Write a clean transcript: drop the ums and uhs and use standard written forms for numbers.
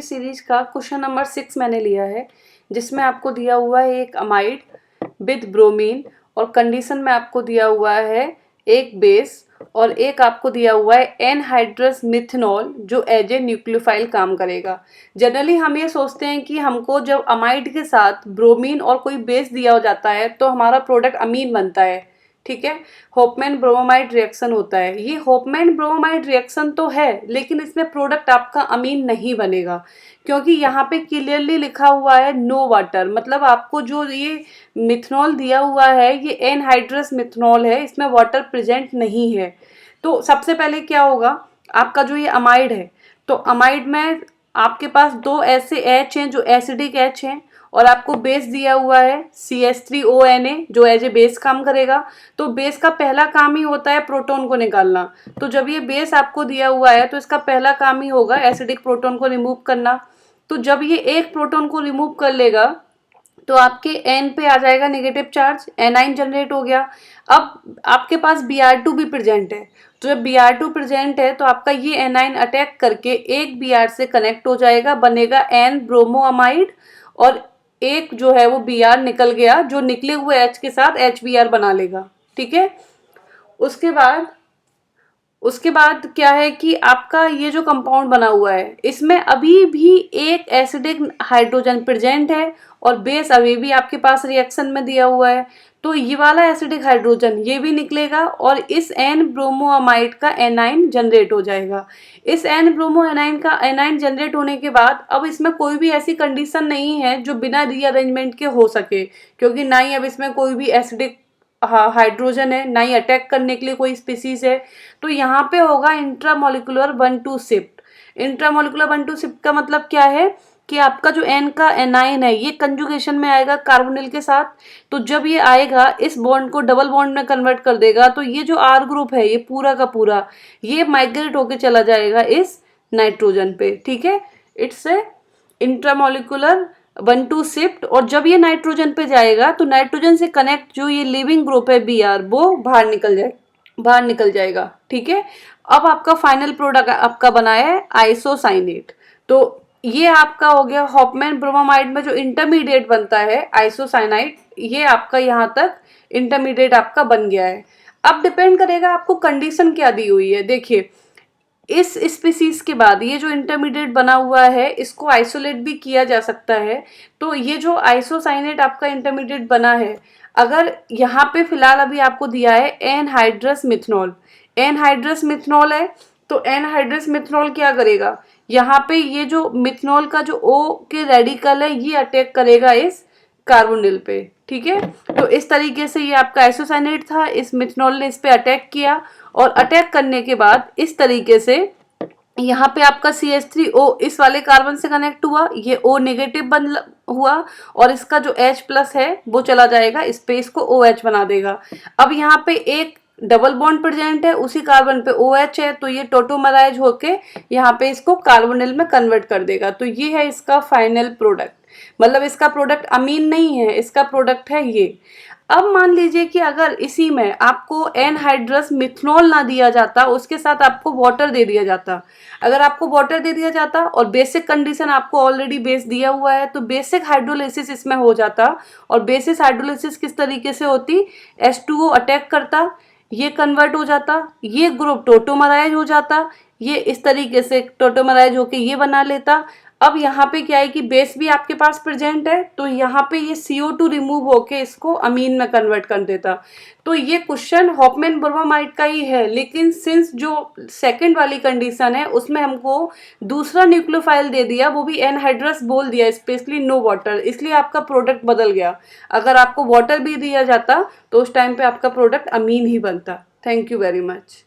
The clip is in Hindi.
सीरीज का क्वेश्चन नंबर 6 मैंने लिया है, जिसमें आपको दिया हुआ है एक अमाइड विद ब्रोमीन और कंडीशन में आपको दिया हुआ है एक बेस और एक आपको दिया हुआ है एनहाइड्रस मिथनॉल जो एज ए न्यूक्लियोफाइल काम करेगा। जनरली हम ये सोचते हैं कि हमको जब अमाइड के साथ ब्रोमीन और कोई बेस दिया हो जाता है तो हमारा प्रोडक्ट अमीन बनता है, ठीक है। होपमैन ब्रोमाइड रिएक्शन होता है। ये होपमैन ब्रोमाइड रिएक्शन तो है, लेकिन इसमें प्रोडक्ट आपका अमीन नहीं बनेगा, क्योंकि यहाँ पे क्लियरली लिखा हुआ है नो वाटर। मतलब आपको जो ये मिथनॉल दिया हुआ है ये एनहाइड्रस मिथनॉल है, इसमें वाटर प्रेजेंट नहीं है। तो सबसे पहले क्या होगा, आपका जो ये अमाइड है, तो अमाइड में आपके पास दो ऐसे एच हैं जो एसिडिक एच हैं और आपको बेस दिया हुआ है CH3ONA जो एज ए बेस काम करेगा। तो बेस का पहला काम ही होता है प्रोटॉन को निकालना। तो जब ये बेस आपको दिया हुआ है तो इसका पहला काम ही होगा एसिडिक प्रोटॉन को रिमूव करना। तो जब ये एक प्रोटॉन को रिमूव कर लेगा तो आपके N पे आ जाएगा नेगेटिव चार्ज, एनाइन जनरेट हो गया। अब आपके पास Br2 भी प्रेजेंट है, तो जब Br2 प्रेजेंट है तो आपका ये एनाइन अटैक करके एक Br से कनेक्ट हो जाएगा, बनेगा N ब्रोमोअमाइड और एक जो है वो Br निकल गया, जो निकले हुए H के साथ HBr बना लेगा, ठीक है। उसके बाद क्या है कि आपका ये जो कंपाउंड बना हुआ है इसमें अभी भी एक एसिडिक हाइड्रोजन प्रेजेंट है और बेस अभी भी आपके पास रिएक्शन में दिया हुआ है। तो ये वाला एसिडिक हाइड्रोजन ये भी निकलेगा और इस एन ब्रोमोअमाइड का एनाइन जनरेट हो जाएगा। इस एन ब्रोमो एनाइन का एनाइन जनरेट होने के बाद अब इसमें कोई भी ऐसी कंडीशन नहीं है जो बिना रीअरेंजमेंट के हो सके, क्योंकि ना ही अब इसमें कोई भी एसिडिक हाइड्रोजन है, ना ही अटैक करने के लिए कोई स्पीसीज है। तो यहाँ पे होगा इंट्रामोलिकुलर 1,2 शिफ्ट। इंट्रामोलिकुलर 1,2 शिफ्ट का मतलब क्या है कि आपका जो एन का एनाइन है ये कंजुगेशन में आएगा कार्बोनिल के साथ। तो जब ये आएगा इस बॉन्ड को डबल बॉन्ड में कन्वर्ट कर देगा, तो ये जो आर ग्रुप है ये पूरा का पूरा ये माइग्रेट होके चला जाएगा इस नाइट्रोजन पे, ठीक है। It's a intramolecular 1,2 shift. और जब ये नाइट्रोजन पे जाएगा तो नाइट्रोजन से कनेक्ट जो ये लिविंग ग्रुप है Br वो बाहर निकल जाएगा, ठीक है। अब आपका फाइनल प्रोडक्ट आपका बना है आइसोसाइनेट। तो ये आपका हो गया होपमैन ब्रोमाइड में जो इंटरमीडिएट बनता है आइसोसाइनाइड, ये आपका यहाँ तक इंटरमीडिएट आपका बन गया है। अब डिपेंड करेगा आपको कंडीशन क्या दी हुई है। देखिए इस स्पीसीज के बाद ये जो इंटरमीडिएट बना हुआ है इसको आइसोलेट भी किया जा सकता है। तो ये जो आइसोसाइनेट आपका इंटरमीडिएट बना है, अगर यहाँ पे फिलहाल अभी आपको दिया है एनहाइड्रस मिथनॉल, एनहाइड्रस मिथनॉल है, तो एनहाइड्रस मिथनॉल क्या करेगा, यहाँ पे ये जो मिथनॉल का जो O के रेडिकल है ये अटैक करेगा इस कार्बोनिल पे, ठीक है। तो इस तरीके से ये आपका आइसोसाइनेट था, इस मिथनॉल ने इस पे अटैक किया और अटैक करने के बाद इस तरीके से यहाँ पे आपका CH3O इस वाले कार्बन से कनेक्ट हुआ, ये O नेगेटिव बन हुआ और इसका जो H प्लस है वो चला जाएगा इस पे, इसको OH बना देगा। अब यहाँ पे एक डबल बॉन्ड प्रेजेंट है, उसी कार्बन पे OH है, तो ये टोटोमराइज होके यहाँ पे इसको कार्बोनिल में कन्वर्ट कर देगा। तो ये है इसका फाइनल प्रोडक्ट। मतलब इसका प्रोडक्ट अमीन नहीं है, इसका प्रोडक्ट है ये। अब मान लीजिए कि अगर इसी में आपको एनहाइड्रस मिथनॉल ना दिया जाता, उसके साथ आपको वाटर दे दिया जाता। अगर आपको वाटर दे दिया जाता और बेसिक कंडीशन आपको ऑलरेडी बेस दिया हुआ है तो बेसिक हाइड्रोलिसिस इसमें हो जाता। और बेसिक हाइड्रोलिसिस किस तरीके से होती, H2O अटैक करता, ये कन्वर्ट हो जाता, ये ग्रुप टोटोमराइज हो जाता, ये इस तरीके से टोटोमराइज होके ये बना लेता। अब यहाँ पे क्या है कि बेस भी आपके पास प्रेजेंट है, तो यहाँ पे ये CO2 रिमूव होके इसको अमीन में कन्वर्ट कर देता। तो ये क्वेश्चन होपमैन ब्रोमाइड का ही है, लेकिन सिंस जो सेकंड वाली कंडीशन है उसमें हमको दूसरा न्यूक्लियोफाइल दे दिया, वो भी एनहाइड्रस बोल दिया, स्पेशली नो वाटर, इसलिए आपका प्रोडक्ट बदल गया। अगर आपको वाटर भी दिया जाता तो उस टाइम पे आपका प्रोडक्ट अमीन ही बनता। Thank you very much.